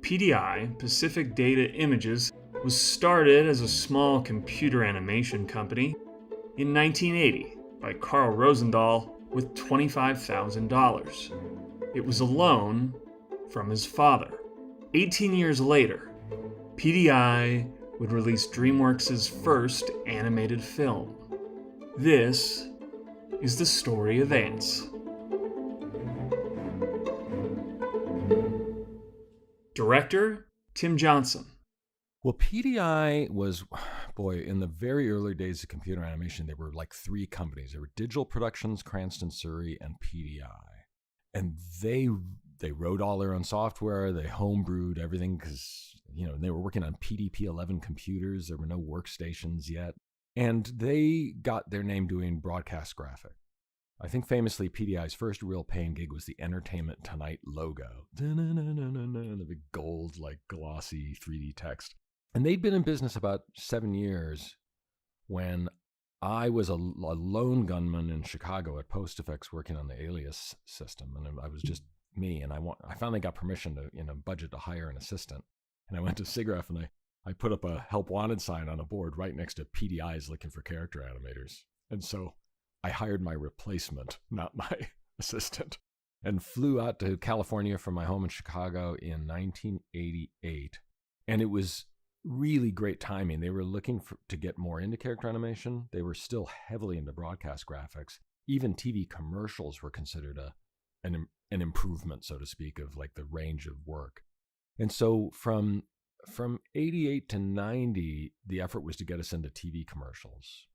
PDI, Pacific Data Images, was started as a small computer animation company in 1980 by Carl Rosendahl with $25,000. It was a loan from his father. 18 years later, PDI would release DreamWorks' first animated film. This is the story of Ants. Director, Tim Johnson. Well, PDI was, in the very early days of computer animation, there were like three companies. There were Digital Productions, Cranston Surrey, and PDI. And they wrote all their own software. They homebrewed everything because, they were working on PDP-11 computers. There were no workstations yet. And they got their name doing broadcast graphic. I think famously PDI's first real paying gig was the Entertainment Tonight logo. The big gold, glossy 3D text. And they'd been in business about 7 years when I was a lone gunman in Chicago at Post Effects working on the Alias system. And I was just me. And I finally got permission to, budget to hire an assistant. And I went to SIGGRAPH and I put up a help wanted sign on a board right next to PDI's looking for character animators. And so I hired my replacement, not my assistant, and flew out to California from my home in Chicago in 1988. And it was really great timing. They were looking to get more into character animation. They were still heavily into broadcast graphics. Even TV commercials were considered an improvement, so to speak, of the range of work. And so from 88 to 90, the effort was to get us into TV commercials.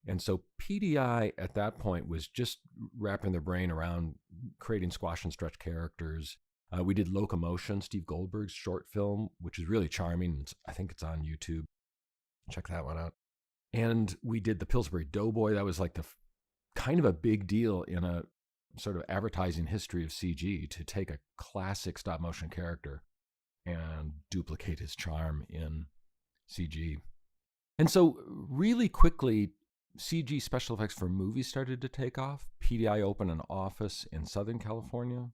And so PDI at that point was just wrapping their brain around creating squash and stretch characters. We did Locomotion, Steve Goldberg's short film, which is really charming. I think it's on YouTube. Check that one out. And we did the Pillsbury Doughboy. That was the kind of a big deal in a sort of advertising history of CG to take a classic stop motion character and duplicate his charm in CG. And so really quickly, CG special effects for movies started to take off. PDI opened an office in Southern California.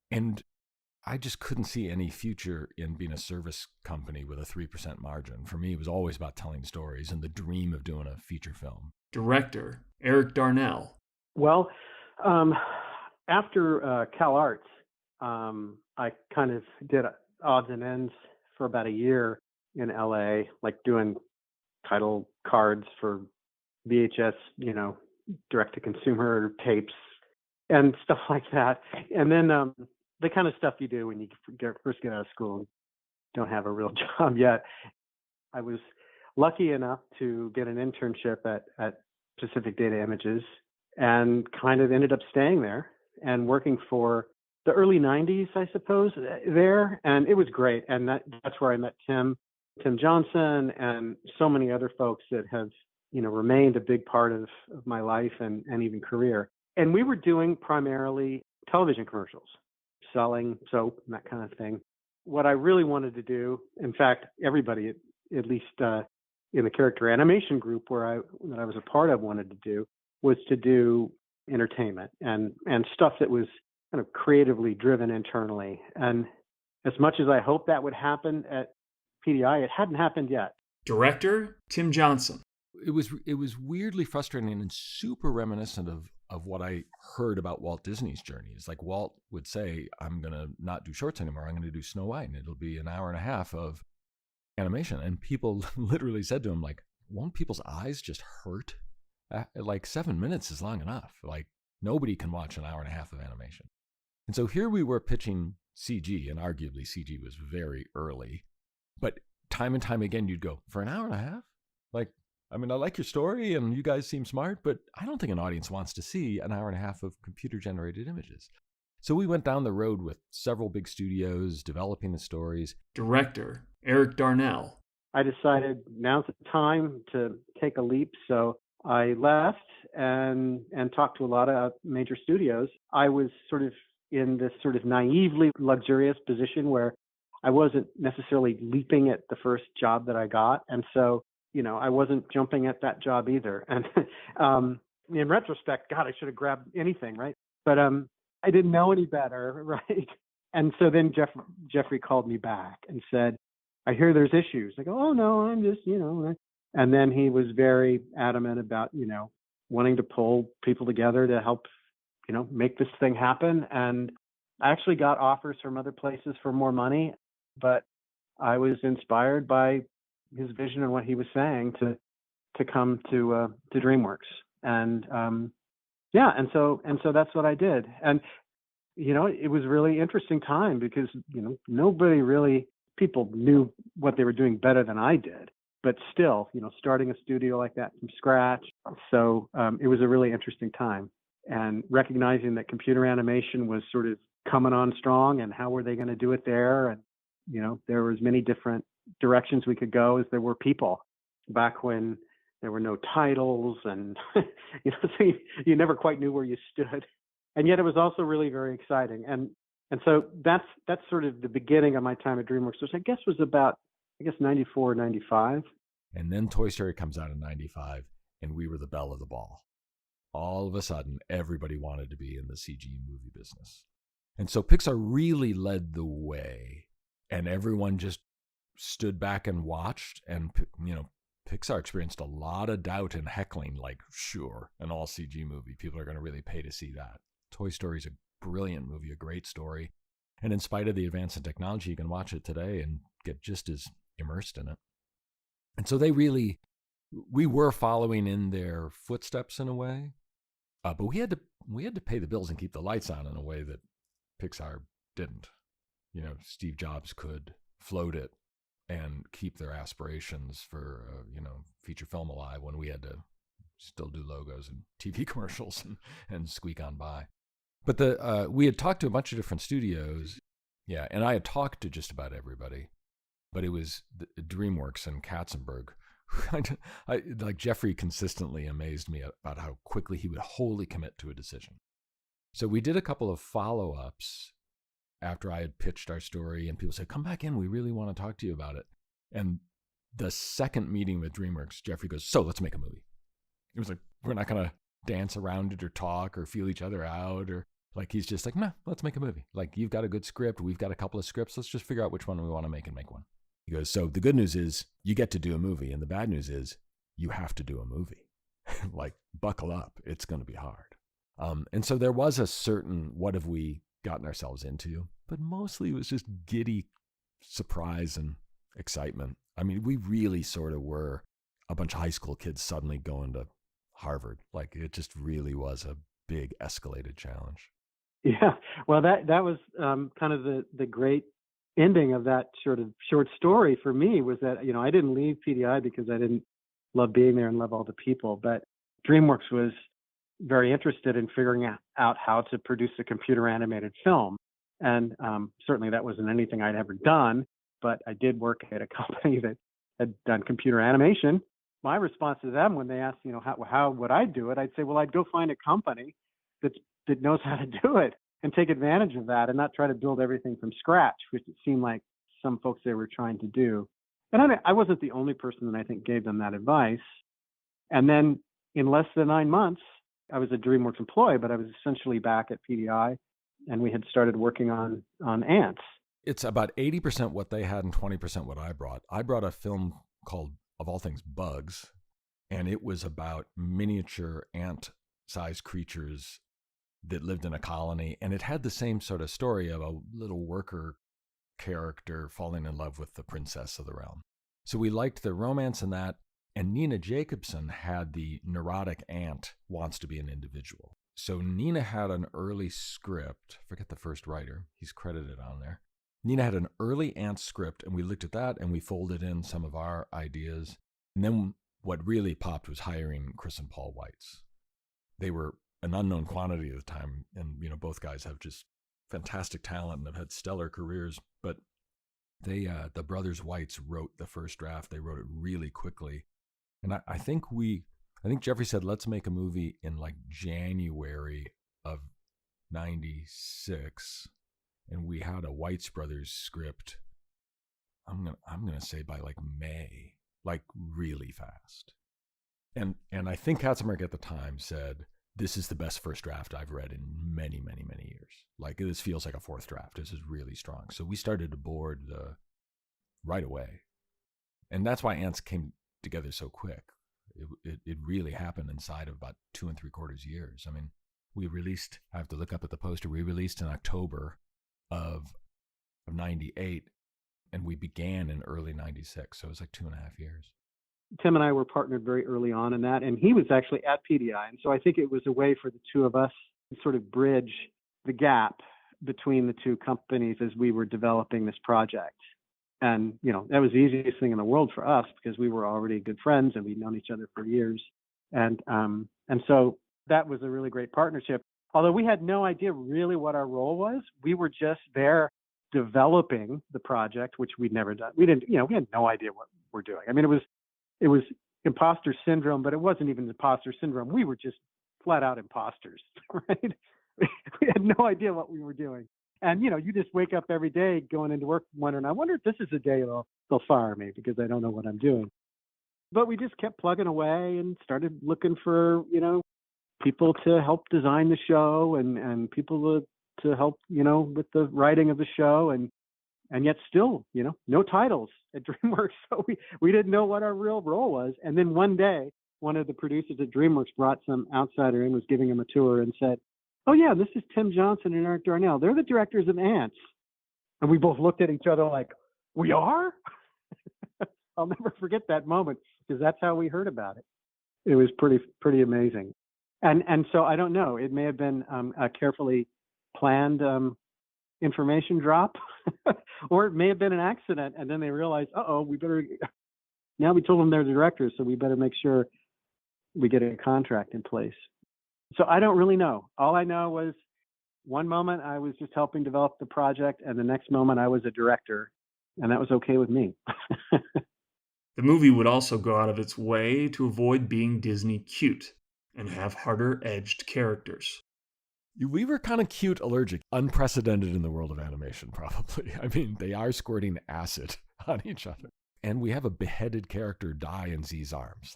And I just couldn't see any future in being a service company with a 3% margin. For me, it was always about telling stories and the dream of doing a feature film. Director, Eric Darnell. Well, after CalArts, I kind of did odds and ends for about a year in LA, doing title cards for VHS, direct-to-consumer tapes and stuff like that. And then the kind of stuff you do when you first get out of school and don't have a real job yet. I was lucky enough to get an internship at Pacific Data Images and kind of ended up staying there and working for the early 90s, I suppose, there. And it was great. And that's where I met Tim Johnson and so many other folks that have remained a big part of my life and even career. And we were doing primarily television commercials, selling soap and that kind of thing. What I really wanted to do, in fact, everybody, at least in the character animation group that I was a part of, wanted to do, was to do entertainment and stuff that was kind of creatively driven internally. And as much as I hoped that would happen at PDI, it hadn't happened yet. Director, Tim Johnson. It was weirdly frustrating and super reminiscent of what I heard about Walt Disney's journey. It's like Walt would say, I'm going to not do shorts anymore. I'm going to do Snow White, and it'll be an hour and a half of animation. And people literally said to him, won't people's eyes just hurt? 7 minutes is long enough. Nobody can watch an hour and a half of animation. And so here we were pitching CG, and arguably CG was very early. But time and time again, you'd go, for an hour and a half? I like your story and you guys seem smart, but I don't think an audience wants to see an hour and a half of computer-generated images. So we went down the road with several big studios developing the stories. Director, Eric Darnell. I decided now's the time to take a leap. So I left and talked to a lot of major studios. I was sort of in this sort of naively luxurious position where I wasn't necessarily leaping at the first job that I got. And so I wasn't jumping at that job either. And in retrospect, God, I should have grabbed anything, right? But I didn't know any better, right? And so then Jeffrey called me back and said, I hear there's issues. I go, oh no, I'm just, and then he was very adamant about, wanting to pull people together to help, make this thing happen. And I actually got offers from other places for more money, but I was inspired by his vision and what he was saying to come to DreamWorks. And and so that's what I did. And it was really interesting time because nobody really, people knew what they were doing better than I did, but still, starting a studio like that from scratch. So it was a really interesting time, and recognizing that computer animation was sort of coming on strong, and how were they going to do it there? And there was many different directions we could go as there were people back when there were no titles, and so you never quite knew where you stood. And yet it was also really very exciting. And so that's sort of the beginning of my time at DreamWorks, which I guess was about 94, 95. And then Toy Story comes out in 95, and we were the belle of the ball. All of a sudden, everybody wanted to be in the CG movie business. And so Pixar really led the way, and everyone just stood back and watched. And, Pixar experienced a lot of doubt and heckling, like, sure, an all CG movie, people are going to really pay to see that. Toy Story is a brilliant movie, a great story. And in spite of the advance in technology, you can watch it today and get just as immersed in it. And so we were following in their footsteps in a way, but we had to pay the bills and keep the lights on in a way that Pixar didn't. Steve Jobs could float it and keep their aspirations for feature film alive when we had to still do logos and TV commercials and squeak on by. But we had talked to a bunch of different studios, and I had talked to just about everybody, but it was DreamWorks and Katzenberg. Like Jeffrey consistently amazed me about how quickly he would wholly commit to a decision. So we did a couple of follow-ups after I had pitched our story, and people said, come back in, we really want to talk to you about it. And the second meeting with DreamWorks, Jeffrey goes, so let's make a movie. It was like, we're not going to dance around it or talk or feel each other out, or like, he's just like, no, let's make a movie. Like, you've got a good script, we've got a couple of scripts, let's just figure out which one we want to make and make one. He goes, so the good news is you get to do a movie, and the bad news is you have to do a movie. Like, buckle up, it's going to be hard. And so there was a certain, what have we gotten ourselves into? But mostly it was just giddy surprise and excitement. I mean, we really sort of were a bunch of high school kids suddenly going to Harvard. Like, it just really was a big escalated challenge. Yeah, well, that was kind of the great ending of that sort of short story for me, was that, I didn't leave PDI because I didn't love being there and love all the people, but DreamWorks was very interested in figuring out how to produce a computer animated film. And certainly that wasn't anything I'd ever done, but I did work at a company that had done computer animation. My response to them when they asked, how would I do it? I'd say, well, I'd go find a company that knows how to do it and take advantage of that, and not try to build everything from scratch, which it seemed like some folks they were trying to do. And I wasn't the only person that I think gave them that advice. And then in less than 9 months, I was a DreamWorks employee, but I was essentially back at PDI, and we had started working on Ants. It's about 80% what they had and 20% what I brought. I brought a film called, of all things, Bugs, and it was about miniature ant-sized creatures that lived in a colony, and it had the same sort of story of a little worker character falling in love with the princess of the realm. So we liked the romance in that, and Nina Jacobson had the neurotic ant wants to be an individual. So Nina had an early script, forget the first writer, he's credited on there. Nina had an early ant script, and we looked at that and we folded in some of our ideas. And then what really popped was hiring Chris and Paul Weitz. They were an unknown quantity at the time, and both guys have just fantastic talent and have had stellar careers, but they the brothers Weitz wrote the first draft. They wrote it really quickly, and I think Jeffrey said, let's make a movie in like January of 96, and we had a Weitz brothers script, I'm gonna say by like May, like really fast. And I think Katzenberg at the time said, this is the best first draft I've read in many, many, many years. Like, this feels like a fourth draft. This is really strong. So we started to board right away. And that's why Ants came together so quick. It really happened inside of about 2 3/4 years. I mean, we released, I have to look up at the poster, we released in October of 98, and we began in early 96. So it was like 2.5 years. Tim and I were partnered very early on in that, and he was actually at PDI. And so I think it was a way for the two of us to sort of bridge the gap between the two companies as we were developing this project. And, that was the easiest thing in the world for us because we were already good friends and we'd known each other for years. And so that was a really great partnership. Although we had no idea really what our role was. We were just there developing the project, which we'd never done. We didn't, we had no idea what we're doing. I mean, it was imposter syndrome, but it wasn't even imposter syndrome. We were just flat out imposters, right? We had no idea what we were doing. And, you just wake up every day going into work wondering, I wonder if this is the day they'll fire me because I don't know what I'm doing. But we just kept plugging away and started looking for, people to help design the show and people to help, with the writing of the show. And yet still, no titles at DreamWorks. So we didn't know what our real role was. And then one day, one of the producers at DreamWorks brought some outsider in, was giving him a tour and said, oh yeah, this is Tim Johnson and Eric Darnell. They're the directors of Ants. And we both looked at each other like, we are? I'll never forget that moment because that's how we heard about it. It was pretty amazing. And so I don't know, it may have been a carefully planned information drop, or it may have been an accident. And then they realized, now we told them they're the directors, so we better make sure we get a contract in place. So I don't really know. All I know was one moment I was just helping develop the project, and the next moment I was a director, and that was okay with me. The movie would also go out of its way to avoid being Disney cute and have harder-edged characters. We were kind of cute allergic, unprecedented in the world of animation, probably. I mean, they are squirting acid on each other. And we have a beheaded character die in Z's arms.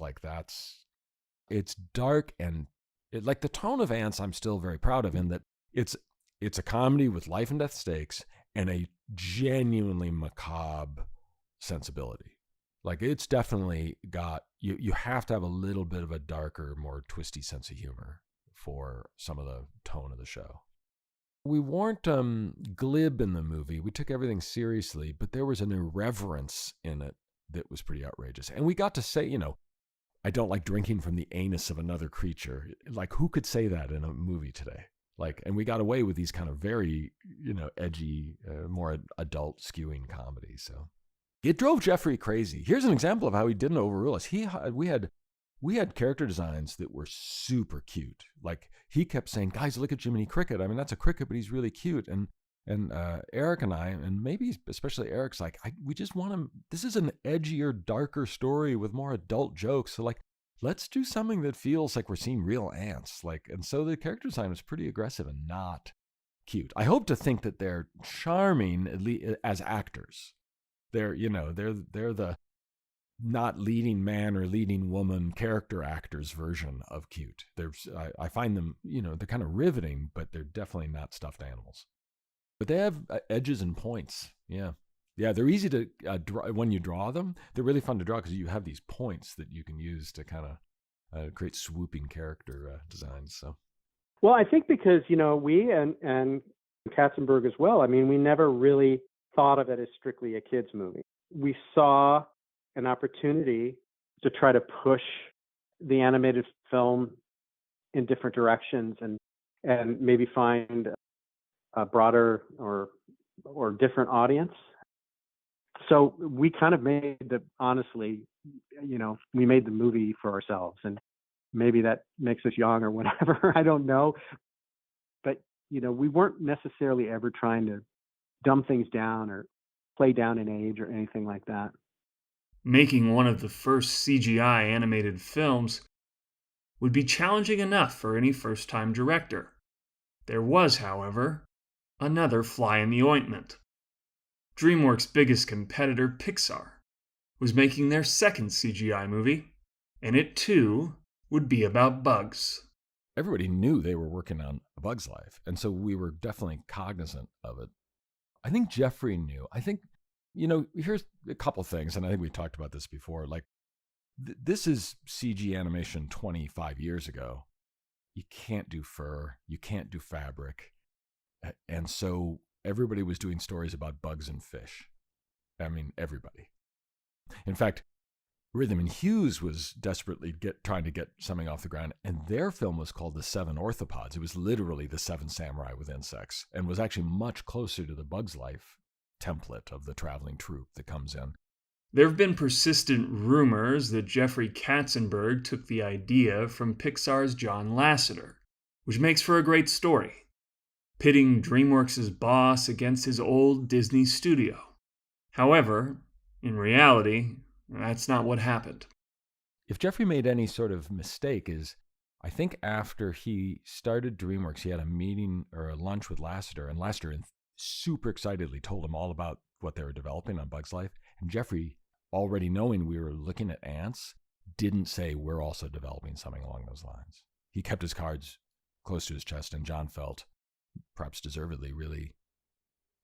It's dark and like the tone of Ants I'm still very proud of in that it's a comedy with life and death stakes and a genuinely macabre sensibility. Like, it's definitely got, you have to have a little bit of a darker, more twisty sense of humor for some of the tone of the show. We weren't glib in the movie. We took everything seriously, but there was an irreverence in it that was pretty outrageous. And we got to say, I don't like drinking from the anus of another creature. Like, who could say that in a movie today? And we got away with these kind of very, edgy, more adult skewing comedies. So it drove Jeffrey crazy. Here's an example of how he didn't overrule us. We had character designs that were super cute. Like, he kept saying, guys, look at Jiminy Cricket. I mean, that's a cricket, but he's really cute. And Eric and I, and maybe especially Eric's like, we just want him, this is an edgier, darker story with more adult jokes. So let's do something that feels like we're seeing real ants. And so the character design was pretty aggressive and not cute. I hope to think that they're charming, at least as actors. They're the not leading man or leading woman character actors version of cute. I find them, they're kind of riveting, but they're definitely not stuffed animals. But they have edges and points. Yeah. Yeah, they're easy to draw. When you draw them, they're really fun to draw because you have these points that you can use to kind of create swooping character designs. So, well, I think because, we and Katzenberg as well, I mean, we never really thought of it as strictly a kids movie. We saw an opportunity to try to push the animated film in different directions and maybe find a broader or different audience. So we kind of made we made the movie for ourselves, and maybe that makes us young or whatever. I don't know. But, we weren't necessarily ever trying to dumb things down or play down in age or anything like that. Making one of the first CGI animated films would be challenging enough for any first-time director. There was, however, another fly in the ointment. DreamWorks' biggest competitor, Pixar, was making their second CGI movie, and it too would be about bugs. everybody knew they were working on A Bug's Life. And so we were definitely cognizant of it. I think Jeffrey knew. I think, here's a couple things, and I think we talked about this before. Like, this is CG animation 25 years ago. You can't do fur, you can't do fabric. And so everybody was doing stories about bugs and fish. I mean, everybody. In fact, Rhythm and Hughes was desperately trying to get something off the ground, and their film was called The Seven Orthopods. It was literally the Seven Samurai with insects, and was actually much closer to the Bug's Life template of the traveling troupe that comes in. There have been persistent rumors that Jeffrey Katzenberg took the idea from Pixar's John Lasseter, which makes for a great story, pitting DreamWorks' boss against his old Disney studio. However, in reality, that's not what happened. If Jeffrey made any sort of mistake is, I think after he started DreamWorks, he had a meeting or a lunch with Lasseter, and Lasseter super excitedly told him all about what they were developing on Bug's Life. And Jeffrey, already knowing we were looking at ants, didn't say we're also developing something along those lines. He kept his cards close to his chest, and John felt, perhaps deservedly, really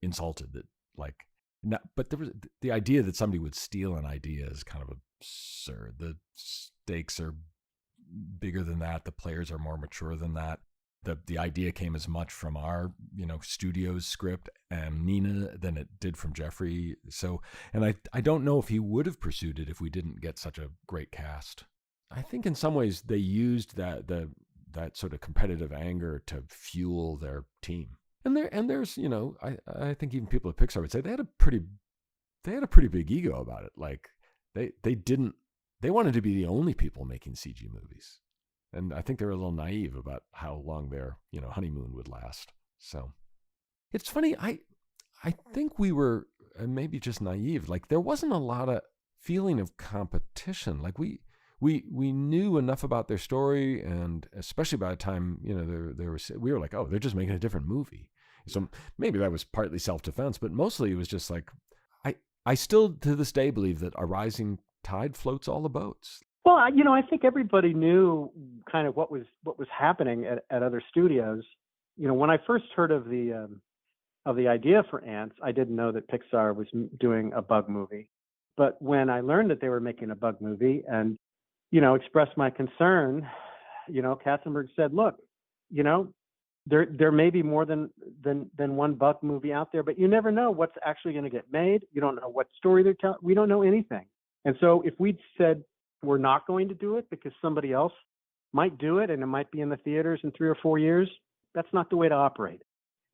insulted that, but there was the idea that somebody would steal an idea is kind of absurd. The stakes are bigger than that. The players are more mature than that. The idea came as much from our, studio's script and Nina than it did from Jeffrey. So, and I don't know if he would have pursued it if we didn't get such a great cast. I think in some ways they used that sort of competitive anger to fuel their team. And there's, I think even people at Pixar would say they had a pretty big ego about it. Like they wanted to be the only people making CG movies. And I think they were a little naive about how long their, honeymoon would last. So it's funny. I think we were maybe just naive. Like, there wasn't a lot of feeling of competition. Like we knew enough about their story, and especially by the time, we were like, oh, they're just making a different movie. So maybe that was partly self-defense, but mostly it was just like, I still to this day believe that a rising tide floats all the boats. Well, I think everybody knew kind of what was happening at other studios. When I first heard of the idea for Ants, I didn't know that Pixar was doing a bug movie. But when I learned that they were making a bug movie and, expressed my concern, Katzenberg said, look, there may be more than one bug movie out there, but you never know what's actually going to get made. You don't know what story they're telling. We don't know anything. And so if we'd said we're not going to do it because somebody else might do it and it might be in the theaters in 3 or 4 years, that's not the way to operate.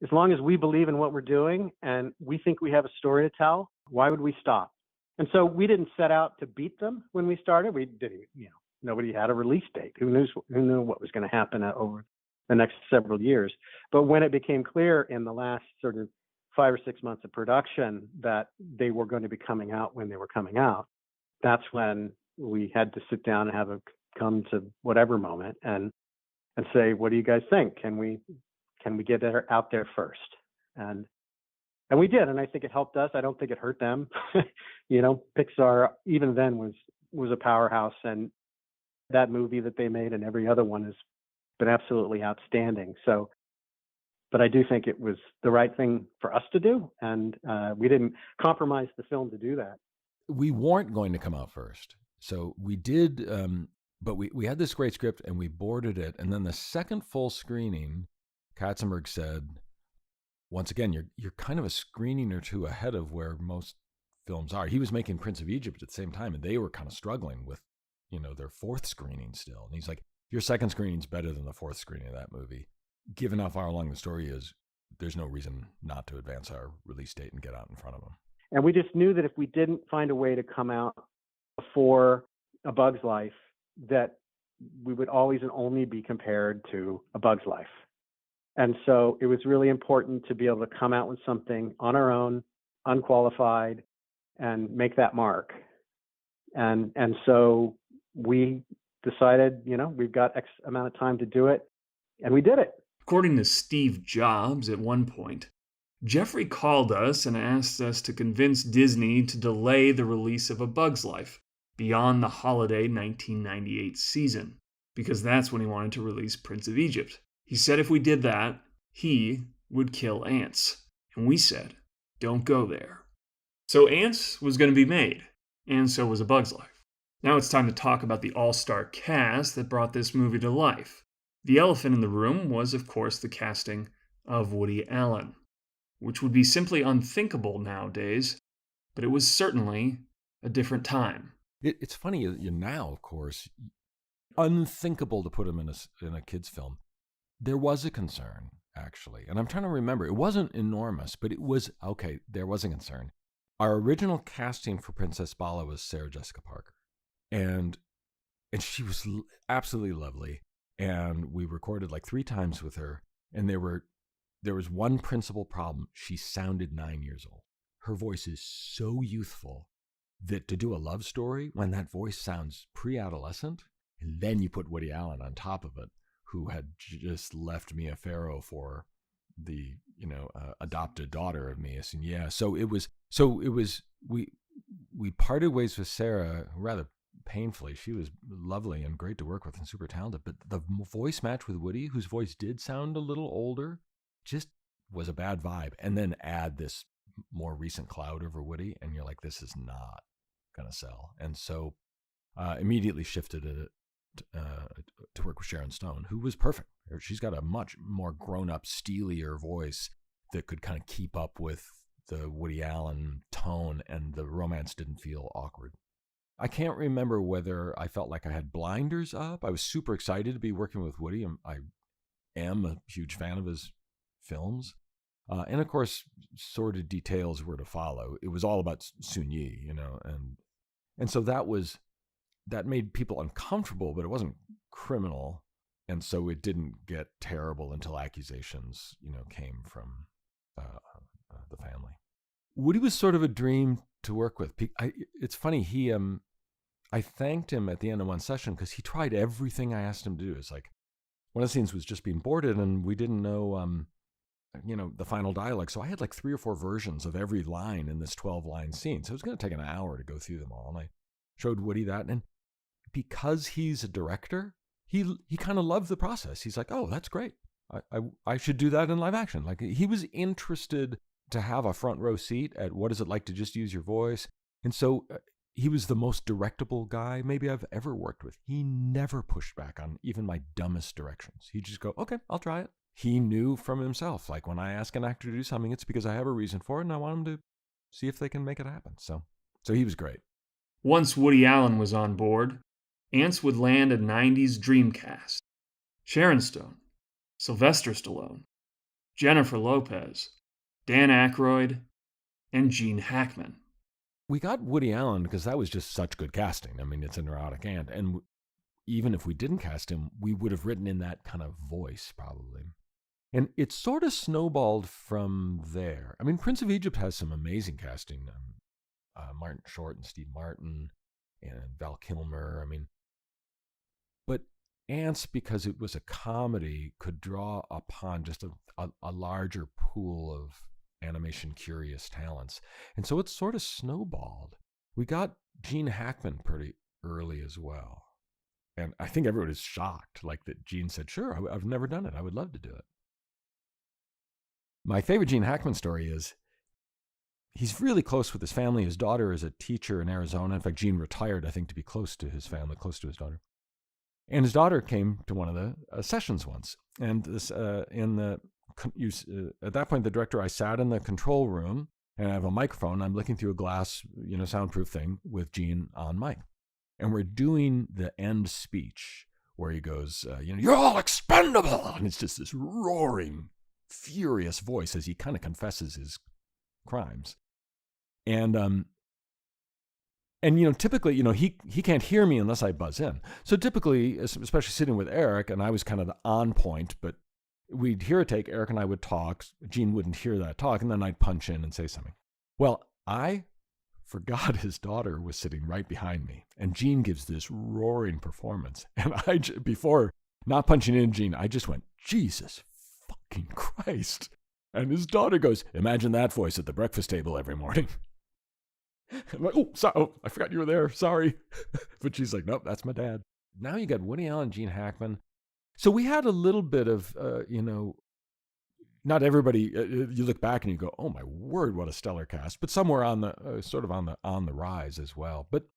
As long as we believe in what we're doing and we think we have a story to tell, why would we stop? And so we didn't set out to beat them when we started. We didn't, nobody had a release date. Who knew what was going to happen over the next several years? But when it became clear in the last sort of 5 or 6 months of production that they were going to be coming out when they were coming out, that's when we had to sit down and have a come to whatever moment and say, what do you guys think? Can we get out there first? And we did, and I think it helped us. I don't think it hurt them. Pixar even then was a powerhouse, and that movie that they made and every other one has been absolutely outstanding. So, but I do think it was the right thing for us to do, and we didn't compromise the film to do that. We weren't going to come out first. So we did, but we had this great script and we boarded it. And then the second full screening, Katzenberg said, once again, you're kind of a screening or two ahead of where most films are. He was making Prince of Egypt at the same time, and they were kind of struggling with, their fourth screening still. And he's like, your second screening's better than the fourth screening of that movie. Given how far along the story is, there's no reason not to advance our release date and get out in front of them. And we just knew that if we didn't find a way to come out before A Bug's Life, that we would always and only be compared to A Bug's Life. And so it was really important to be able to come out with something on our own, unqualified, and make that mark. And so we decided, we've got X amount of time to do it, and we did it. According to Steve Jobs, at one point, Jeffrey called us and asked us to convince Disney to delay the release of A Bug's Life beyond the holiday 1998 season. because that's when he wanted to release Prince of Egypt. He said if we did that, he would kill Ants. And we said, don't go there. So Ants was going to be made, and so was A Bug's Life. Now it's time to talk about the all-star cast that brought this movie to life. The elephant in the room was, of course, the casting of Woody Allen, which would be simply unthinkable nowadays, but it was certainly a different time. It's funny, now, of course, unthinkable to put him in a kid's film. There was a concern, actually, and I'm trying to remember. It wasn't enormous, but it was, okay, there was a concern. Our original casting for Princess Bala was Sarah Jessica Parker, and she was absolutely lovely, and we recorded like 3 times with her, and there was one principal problem. She sounded 9 years old. Her voice is so youthful that to do a love story when that voice sounds pre-adolescent, and then you put Woody Allen on top of it, who had just left Mia Farrow for the adopted daughter of Mia. And yeah, so it was we parted ways with Sarah rather painfully. She was lovely and great to work with and super talented, but the voice match with Woody, whose voice did sound a little older, just was a bad vibe. And then add this more recent cloud over Woody, and you're like, this is not gonna sell. And so immediately shifted it to work with Sharon Stone, who was perfect. She's got a much more grown-up, steelier voice that could kind of keep up with the Woody Allen tone, and the romance didn't feel awkward. I can't remember whether I felt like I had blinders up. I was super excited to be working with Woody. I am a huge fan of his films. And of course, sordid details were to follow. It was all about Sun Yi, and so that made people uncomfortable, but it wasn't criminal. And so it didn't get terrible until accusations, came from the family. Woody was sort of a dream to work with. It's funny, I thanked him at the end of one session because he tried everything I asked him to do. It's like one of the scenes was just being boarded, and we didn't know, the final dialogue. So I had like 3 or 4 versions of every line in this 12-line scene. So it was going to take an hour to go through them all. And I showed Woody that, and because he's a director, he kind of loved the process. He's like, oh, that's great. I should do that in live action. Like, he was interested to have a front row seat at what is it like to just use your voice. And so he was the most directable guy maybe I've ever worked with. He never pushed back on even my dumbest directions. He'd just go, okay, I'll try it. He knew from himself, like, when I ask an actor to do something, it's because I have a reason for it, and I want them to see if they can make it happen. So he was great. Once Woody Allen was on board, Ants would land a 90s dream cast. Sharon Stone, Sylvester Stallone, Jennifer Lopez, Dan Aykroyd, and Gene Hackman. We got Woody Allen because that was just such good casting. I mean, it's a neurotic ant. And even if we didn't cast him, we would have written in that kind of voice, probably. And it sort of snowballed from there. I mean, Prince of Egypt has some amazing casting. Martin Short and Steve Martin and Val Kilmer. I mean, but Ants, because it was a comedy, could draw upon just a larger pool of animation curious talents. And so it sort of snowballed. We got Gene Hackman pretty early as well. And I think everyone is shocked, like that Gene said, sure, I've never done it. I would love to do it. My favorite Gene Hackman story is he's really close with his family. His daughter is a teacher in Arizona. In fact, Gene retired, I think, to be close to his family, close to his daughter. And his daughter came to one of the sessions once. And this at that point, the director, I sat in the control room, and I have a microphone. I'm looking through a glass, soundproof thing with Gene on mic. And we're doing the end speech where he goes, you're all expendable. And it's just this roaring, furious voice as he kind of confesses his crimes. And typically, he can't hear me unless I buzz in. So typically, especially sitting with Eric, and I was kind of the on point, but we'd hear a take, Eric and I would talk, Gene wouldn't hear that talk, and then I'd punch in and say something. Well, I forgot his daughter was sitting right behind me, and Gene gives this roaring performance. And before not punching in Gene, I just went, Jesus fucking Christ. And his daughter goes, imagine that voice at the breakfast table every morning. I'm like, I forgot you were there. Sorry. But she's like, nope, that's my dad. now you got Woody Allen, Gene Hackman. So we had a little bit of, not everybody. You look back and you go, "Oh my word, what a stellar cast!" But somewhere on the sort of on the rise as well. But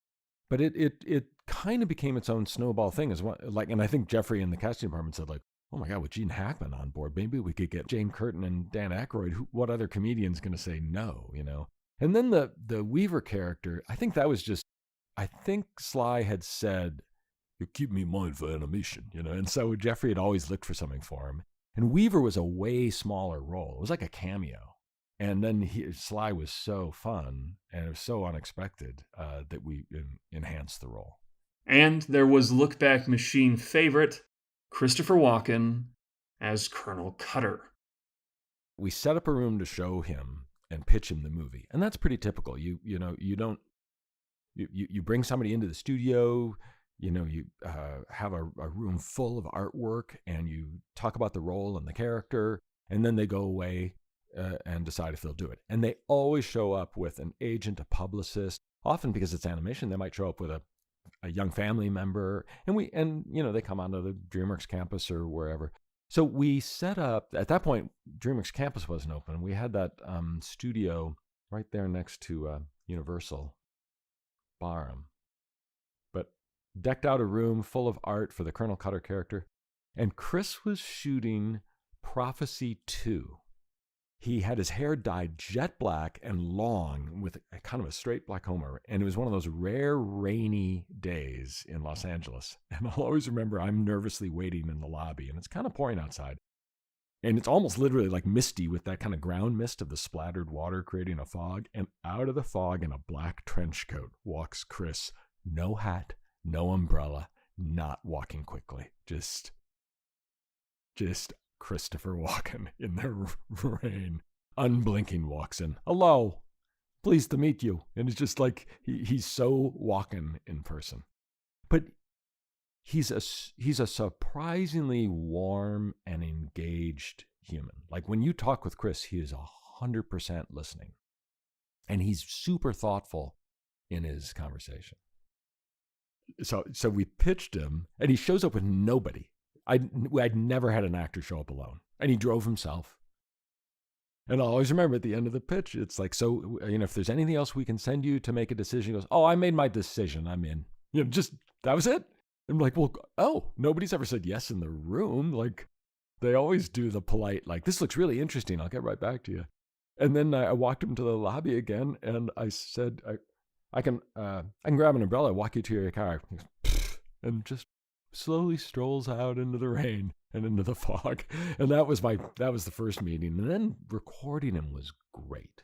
it kind of became its own snowball thing as well. Like, and I think Jeffrey in the casting department said, like, "Oh my God, with Gene Hackman on board, maybe we could get Jane Curtin and Dan Aykroyd. What other comedian's going to say no?" And then the Weaver character, I think that was just, I think Sly had said, "You keep me in mind for animation," and so Jeffrey had always looked for something for him. And Weaver was a way smaller role. It was like a cameo. And then Sly was so fun and it was so unexpected that we enhanced the role. And there was Look Back Machine favorite Christopher Walken as Colonel Cutter. We set up a room to show him and pitch him the movie. And that's pretty typical. You bring somebody into the studio, you have a room full of artwork and you talk about the role and the character, and then they go away and decide if they'll do it. And they always show up with an agent, a publicist. Often because it's animation, they might show up with a young family member, and they come onto the DreamWorks campus or wherever. So we set up, at that point, DreamWorks campus wasn't open. We had that studio right there next to Universal Barham. Decked out a room full of art for the Colonel Cutter character. And Chris was shooting Prophecy 2. He had his hair dyed jet black and long with a kind of a straight black comb. And it was one of those rare rainy days in Los Angeles. And I'll always remember I'm nervously waiting in the lobby and it's kind of pouring outside. And it's almost literally like misty with that kind of ground mist of the splattered water creating a fog. And out of the fog in a black trench coat walks Chris. No hat. No umbrella, not walking quickly. Just Christopher Walken in the rain. Unblinking walks in. "Hello, pleased to meet you." And it's just like, he's so Walken in person. But he's a surprisingly warm and engaged human. Like when you talk with Chris, he is 100% listening. And he's super thoughtful in his conversation. So we pitched him, and he shows up with nobody. I'd never had an actor show up alone, and he drove himself. And I'll always remember at the end of the pitch, it's like, "So, if there's anything else we can send you to make a decision," he goes, "Oh, I made my decision. I'm in." Just that was it. I'm like, "Well, nobody's ever said yes in the room." Like, they always do the polite, like, "This looks really interesting. I'll get right back to you." And then I walked him to the lobby again, and I said, I can grab an umbrella, walk you to your car," and just slowly strolls out into the rain and into the fog. And that was the first meeting. And then recording him was great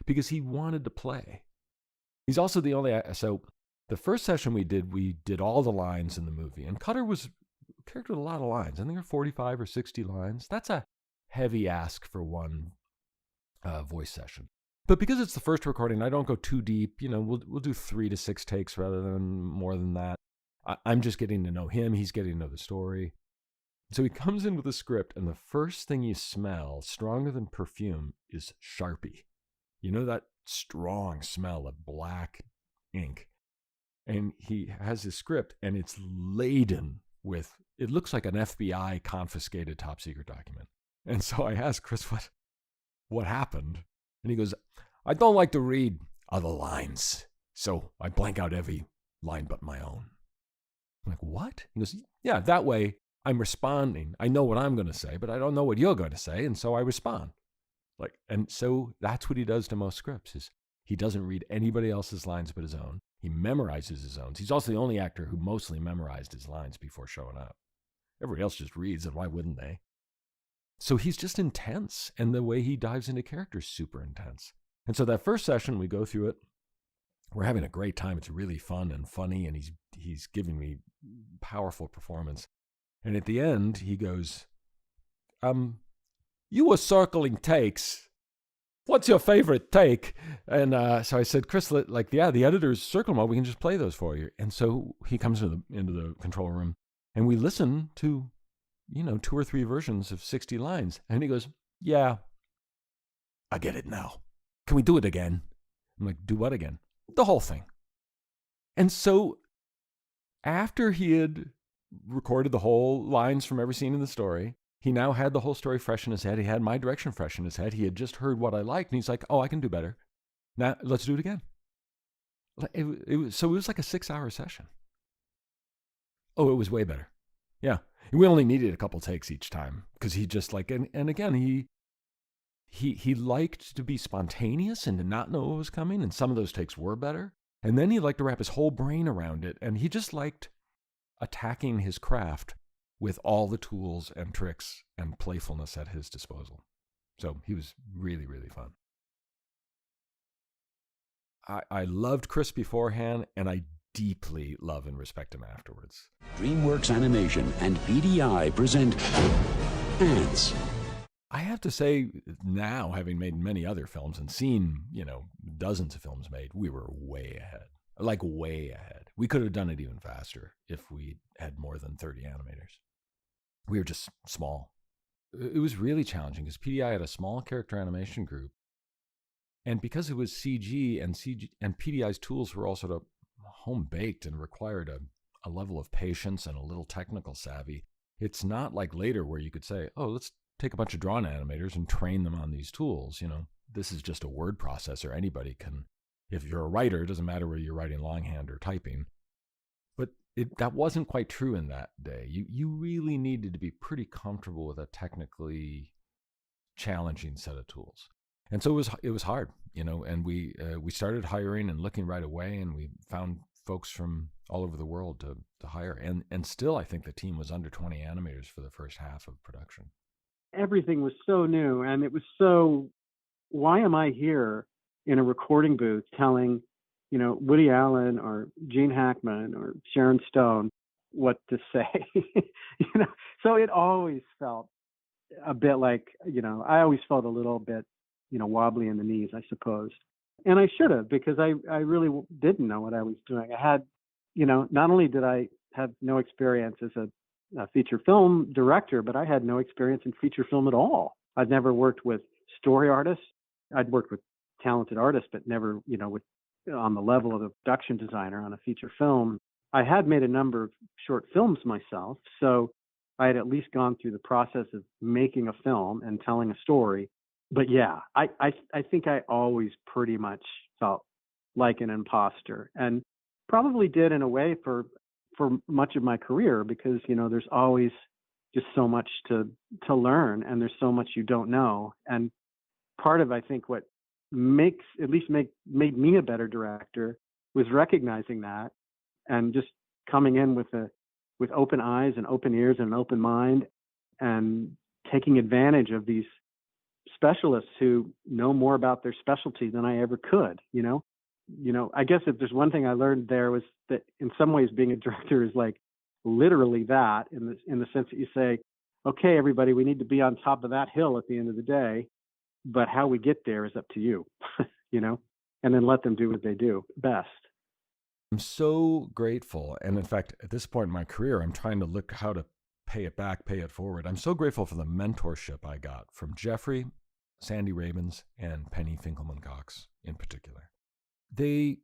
because he wanted to play. He's also the only, so the first session we did all the lines in the movie, and Cutter was a character with a lot of lines. I think there are 45 or 60 lines. That's a heavy ask for one voice session. But because it's the first recording, I don't go too deep. We'll do 3 to 6 takes rather than more than that. I'm just getting to know him. He's getting to know the story. So he comes in with a script, and the first thing you smell, stronger than perfume, is Sharpie. That strong smell of black ink. And he has his script, and it's laden with, it looks like an FBI confiscated top secret document. And so I asked Chris what happened. And he goes, "I don't like to read other lines, so I blank out every line but my own." I'm like, "What?" He goes, "Yeah, that way I'm responding. I know what I'm going to say, but I don't know what you're going to say, and so I respond." And so that's what he does to most scripts, is he doesn't read anybody else's lines but his own. He memorizes his own. He's also the only actor who mostly memorized his lines before showing up. Everybody else just reads, and why wouldn't they? So he's just intense, and the way he dives into character is super intense. And so that first session, we go through it. We're having a great time. It's really fun and funny, and he's giving me powerful performance. And at the end, he goes, "You were circling takes. What's your favorite take?" And so I said, "Chris, the editors circle them all. We can just play those for you." And so he comes into the control room, and we listen to 2 or 3 versions of 60 lines. And he goes, "Yeah, I get it now. Can we do it again?" I'm like, "Do what again?" "The whole thing." And so After he had recorded the whole lines from every scene in the story, he now had the whole story fresh in his head. He had my direction fresh in his head. He had just heard what I liked, and he's like, "Oh, I can do better. Now let's do it again." So it was like a 6-hour session. Oh, it was way better. Yeah, we only needed a couple takes each time because he just like, and again, he liked to be spontaneous and to not know what was coming, and some of those takes were better. And then he liked to wrap his whole brain around it, and he just liked attacking his craft with all the tools and tricks and playfulness at his disposal. So he was really, really fun. I loved Chris beforehand, and I deeply love and respect him afterwards. DreamWorks Animation and PDI present Ants. I have to say now, having made many other films and seen, dozens of films made, we were way ahead. Like way ahead. We could have done it even faster if we had more than 30 animators. We were just small. It was really challenging because PDI had a small character animation group. And because it was CG and PDI's tools were all sort of home baked and required a level of patience and a little technical savvy, it's not like later where you could say, oh, let's take a bunch of drawn animators and train them on these tools. This is just a word processor. Anybody can, if you're a writer, it doesn't matter whether you're writing longhand or typing. But that wasn't quite true in that day. You really needed to be pretty comfortable with a technically challenging set of tools. And so it was hard, and we started hiring and looking right away, and we found folks from all over the world to hire. And still, I think the team was under 20 animators for the first half of production. Everything was so new, and it was so, why am I here in a recording booth telling, Woody Allen or Gene Hackman or Sharon Stone what to say? So it always felt a bit like, I always felt a little bit, wobbly in the knees, I suppose. And I should have, because I really didn't know what I was doing. I had, not only did I have no experience as a feature film director, but I had no experience in feature film at all. I'd never worked with story artists. I'd worked with talented artists, but never, on the level of a production designer on a feature film. I had made a number of short films myself, so I had at least gone through the process of making a film and telling a story. But yeah, I think I always pretty much felt like an imposter, and probably did in a way for much of my career, because there's always just so much to learn, and there's so much you don't know. And part of, I think, what made me a better director was recognizing that, and just coming in with open eyes and open ears and an open mind, and taking advantage of these specialists who know more about their specialty than I ever could. I guess if there's one thing I learned there, was that in some ways being a director is like literally that, in the sense that you say, okay, everybody, we need to be on top of that hill at the end of the day, but how we get there is up to you, and then let them do what they do best. I'm so grateful. And in fact, at this point in my career, I'm trying to look how to pay it back, pay it forward. I'm so grateful for the mentorship I got from Jeffrey, Sandy Rabins, and Penny Finkelman-Cox in particular. They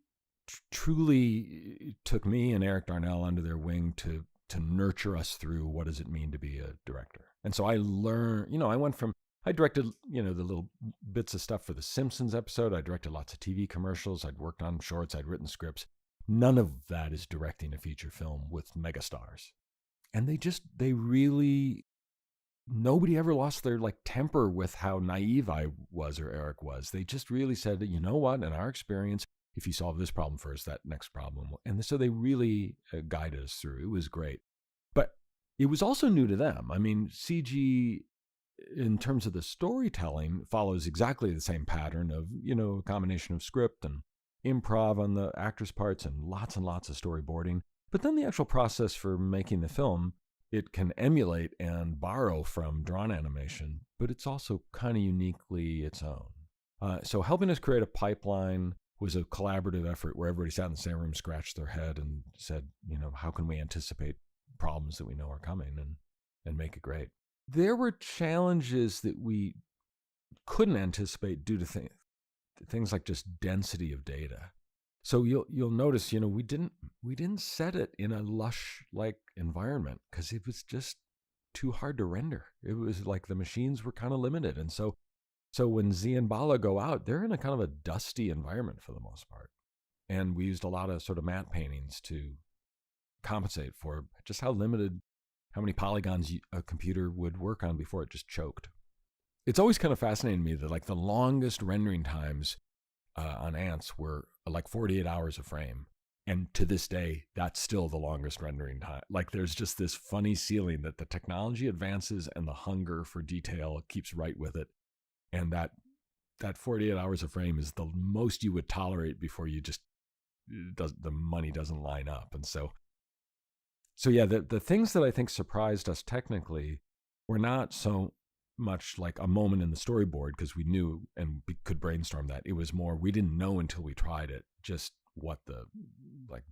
truly took me and Eric Darnell under their wing to nurture us through what does it mean to be a director. And so I learned, I directed, the little bits of stuff for the Simpsons episode. I directed lots of TV commercials. I'd worked on shorts. I'd written scripts. None of that is directing a feature film with megastars. And they really, nobody ever lost their temper with how naive I was or Eric was. They just really said, you know what, in our experience, if you solve this problem first, that next problem will. And so they really guided us through. It was great. But it was also new to them. I mean, CG, in terms of the storytelling, follows exactly the same pattern of, a combination of script and improv on the actors' parts and lots of storyboarding. But then the actual process for making the film, it can emulate and borrow from drawn animation, but it's also kind of uniquely its own. So helping us create a pipeline was a collaborative effort where everybody sat in the same room, scratched their head, and said, how can we anticipate problems that we know are coming and make it great? There were challenges that we couldn't anticipate due to things like just density of data. So you'll notice, we didn't set it in a lush like environment because it was just too hard to render. It was like the machines were kind of limited, and so when Z and Bala go out, they're in a kind of a dusty environment for the most part, and we used a lot of sort of matte paintings to compensate for just how many polygons a computer would work on before it just choked. It's always kind of fascinating to me that like the longest rendering times on Ants were like 48 hours a frame. And to this day, that's still the longest rendering time. Like there's just this funny ceiling that the technology advances and the hunger for detail keeps right with it. And that 48 hours a frame is the most you would tolerate before the money doesn't line up. And so yeah, the things that I think surprised us technically were not so much like a moment in the storyboard because we knew and we could brainstorm that. It was more we didn't know until we tried it just what the like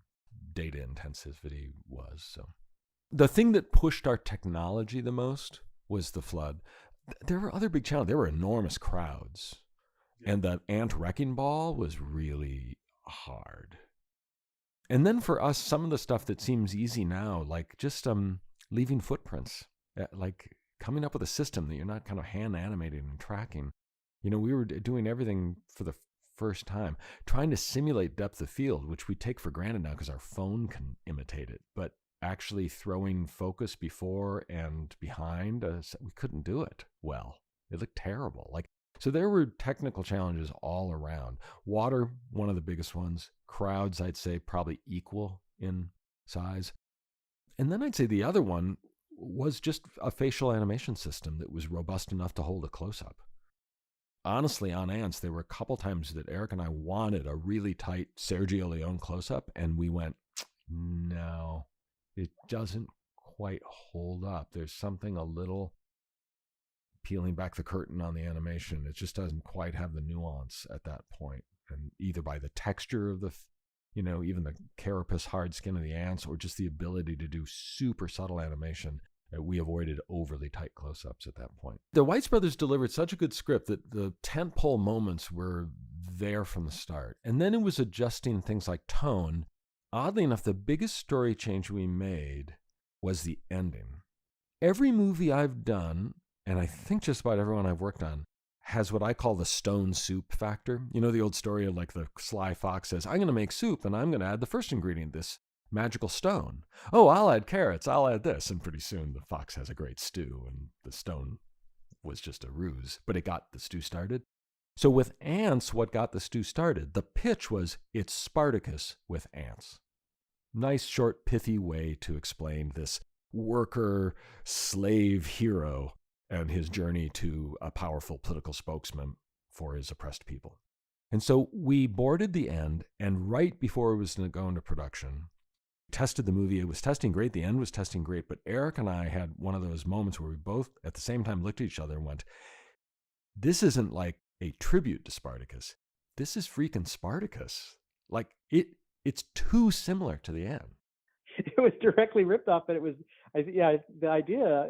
data intensity was. So the thing that pushed our technology the most was the flood. There were other big challenges. There were enormous crowds, and the ant wrecking ball was really hard. And then for us, some of the stuff that seems easy now, like just leaving footprints, like coming up with a system that you're not kind of hand animating and tracking. We were doing everything for the first time, trying to simulate depth of field, which we take for granted now because our phone can imitate it. But actually throwing focus before and behind, we couldn't do it well. It looked terrible. So there were technical challenges all around. Water, one of the biggest ones. Crowds, I'd say probably equal in size. And then I'd say the other one was just a facial animation system that was robust enough to hold a close-up. Honestly, on Ants, there were a couple times that Eric and I wanted a really tight Sergio Leone close-up, and we went, no, it doesn't quite hold up. There's something a little peeling back the curtain on the animation. It just doesn't quite have the nuance at that point. And either by the texture of even the carapace hard skin of the ants, or just the ability to do super subtle animation, we avoided overly tight close-ups at that point. The Weitz brothers delivered such a good script that the tentpole moments were there from the start. And then it was adjusting things like tone. Oddly enough, the biggest story change we made was the ending. Every movie I've done, and I think just about everyone I've worked on, has what I call the stone soup factor. The old story of like the sly fox says, I'm going to make soup and I'm going to add the first ingredient, this magical stone. Oh, I'll add carrots, I'll add this. And pretty soon the fox has a great stew, and the stone was just a ruse, but it got the stew started. So with Ants, what got the stew started, the pitch was, it's Spartacus with ants. Nice, short, pithy way to explain this worker slave hero and his journey to a powerful political spokesman for his oppressed people. And so we boarded the end, and right before it was going to go into production, tested the movie. It was testing great. The end was testing great. But Eric and I had one of those moments where we both at the same time looked at each other and went, this isn't like a tribute to Spartacus. This is freaking Spartacus. Like it's too similar to the end. It was directly ripped off, but it was, the idea,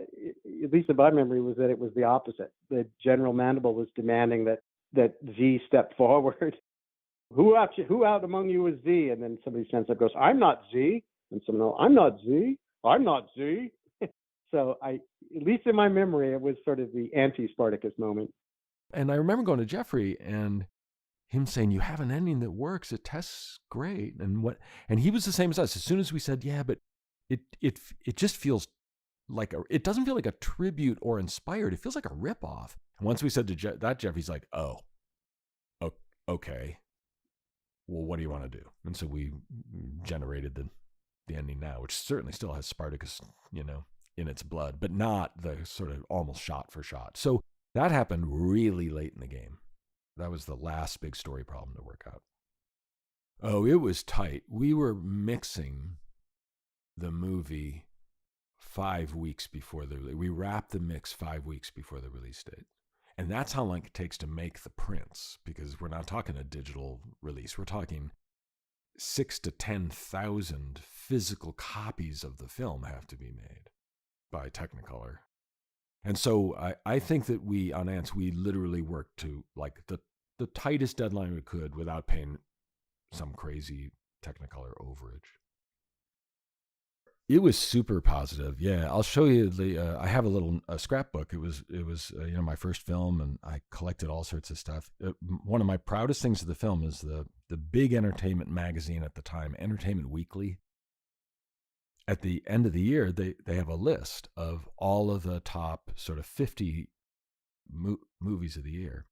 at least in my memory, was that it was the opposite. That General Mandible was demanding that Z step forward. Who out among you is Z? And then somebody stands up and goes, I'm not Z. And someone else, I'm not Z. I'm not Z. So at least in my memory, it was sort of the anti-Spartacus moment. And I remember going to Jeffrey and him saying, you have an ending that works. It tests great. And he was the same as us. As soon as we said, yeah, but it just feels like it doesn't feel like a tribute or inspired. It feels like a ripoff. And once we said to that, Jeffrey's like, oh, okay. Well, what do you want to do? And so we generated the ending now, which certainly still has Spartacus, in its blood, but not the sort of almost shot for shot. So that happened really late in the game. That was the last big story problem to work out. Oh, it was tight. We were mixing the movie 5 weeks before we wrapped the mix 5 weeks before the release date. And that's how long it takes to make the prints, because we're not talking a digital release. We're talking 6,000 to 10,000 physical copies of the film have to be made by Technicolor. And so I think that on Ants, we literally worked to like the tightest deadline we could without paying some crazy Technicolor overage. It was super positive. Yeah, I'll show you I have a scrapbook. It was my first film, and I collected all sorts of stuff. One of my proudest things of the film is the big entertainment magazine at the time, Entertainment Weekly. At the end of the year, they have a list of all of the top sort of 50 movies of the year,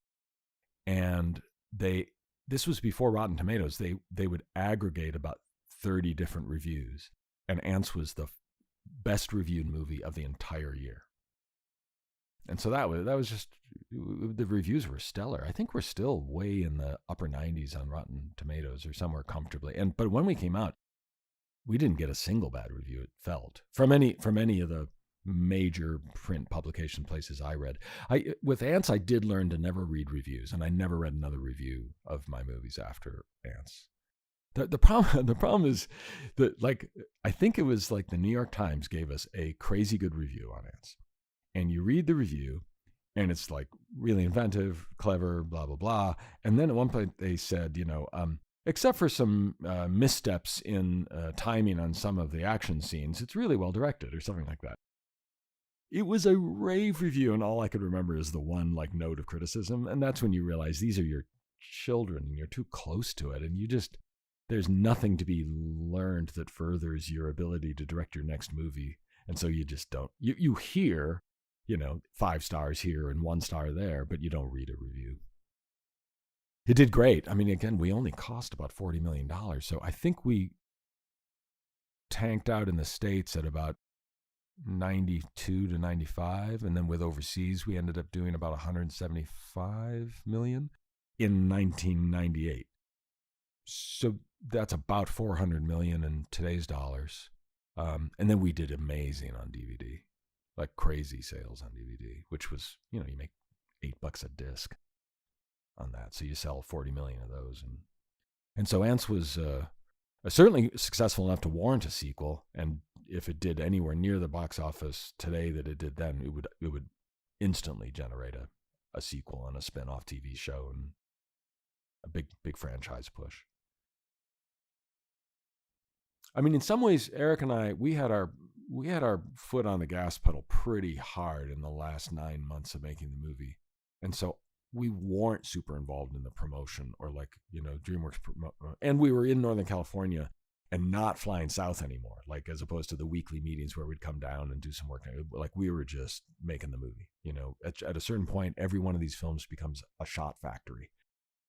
and this was before Rotten Tomatoes. They would aggregate about 30 different reviews. And Ants was the best reviewed movie of the entire year. And so that was just, the reviews were stellar. I think we're still way in the upper 90s on Rotten Tomatoes, or somewhere comfortably. But when we came out, we didn't get a single bad review, it felt, from any of the major print publication places I read. With Ants, I did learn to never read reviews, and I never read another review of my movies after Ants. The problem is that, like, I think it was like the New York Times gave us a crazy good review on Ants, and you read the review, and it's like really inventive, clever, blah blah blah. And then at one point they said, except for some missteps in timing on some of the action scenes, it's really well directed, or something like that. It was a rave review, and all I could remember is the one like note of criticism, and that's when you realize these are your children, and you're too close to it, and there's nothing to be learned that furthers your ability to direct your next movie. And so you just don't. You hear, 5 stars here and 1 star there, but you don't read a review. It did great. I mean, again, we only cost about $40 million. So I think we tanked out in the States at about 92 to 95. And then with overseas, we ended up doing about 175 million in 1998. So that's about 400 million in today's dollars. And then we did amazing on DVD, like crazy sales on DVD, which was, you make $8 a disc on that. So you sell 40 million of those. And so Ants was certainly successful enough to warrant a sequel. And if it did anywhere near the box office today that it did then, it would instantly generate a sequel and a spin-off TV show and a big franchise push. I mean, in some ways, Eric and I, we had our foot on the gas pedal pretty hard in the last 9 months of making the movie. And so we weren't super involved in the promotion or DreamWorks and we were in Northern California and not flying south anymore, like as opposed to the weekly meetings where we'd come down and do some work. Like we were just making the movie, at a certain point, every one of these films becomes a shot factory.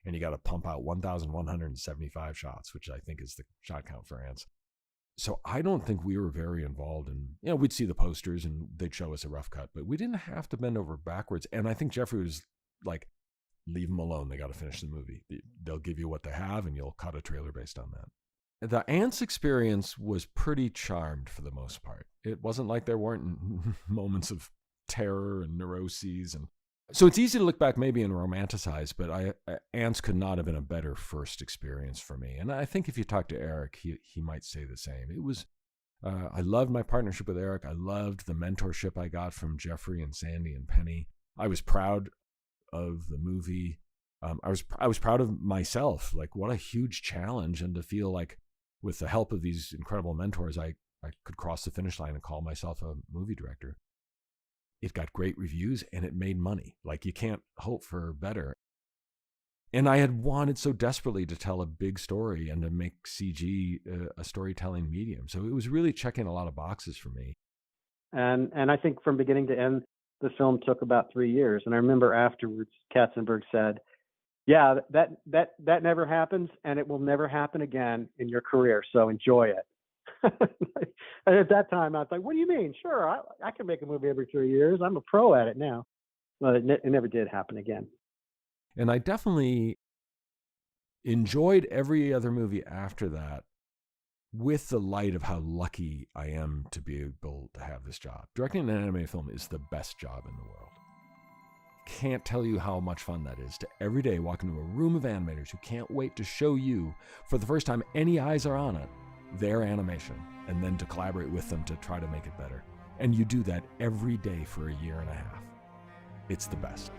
And you got to pump out 1,175 shots, which I think is the shot count for Ants. So I don't think we were very involved in, we'd see the posters and they'd show us a rough cut, but we didn't have to bend over backwards. And I think Jeffrey was like, leave them alone. They got to finish the movie. They'll give you what they have and you'll cut a trailer based on that. The Ants experience was pretty charmed for the most part. It wasn't like there weren't moments of terror and neuroses. And so it's easy to look back maybe and romanticize, but Ants could not have been a better first experience for me. And I think if you talk to Eric, he might say the same. It was, I loved my partnership with Eric. I loved the mentorship I got from Jeffrey and Sandy and Penny. I was proud of the movie. I was proud of myself. Like, what a huge challenge, and to feel like with the help of these incredible mentors, I could cross the finish line and call myself a movie director. It got great reviews and it made money. Like, you can't hope for better. And I had wanted so desperately to tell a big story and to make CG a storytelling medium. So it was really checking a lot of boxes for me. And I think from beginning to end, the film took about 3 years. And I remember afterwards, Katzenberg said, yeah, that never happens, and it will never happen again in your career. So enjoy it. And at that time, I was like, what do you mean? Sure, I can make a movie every 3 years. I'm a pro at it now. But it never did happen again. And I definitely enjoyed every other movie after that with the light of how lucky I am to be able to have this job. Directing an animated film is the best job in the world. Can't tell you how much fun that is to every day walk into a room of animators who can't wait to show you, for the first time any eyes are on it, their animation, and then to collaborate with them to try to make it better. And you do that every day for a year and a half. It's the best.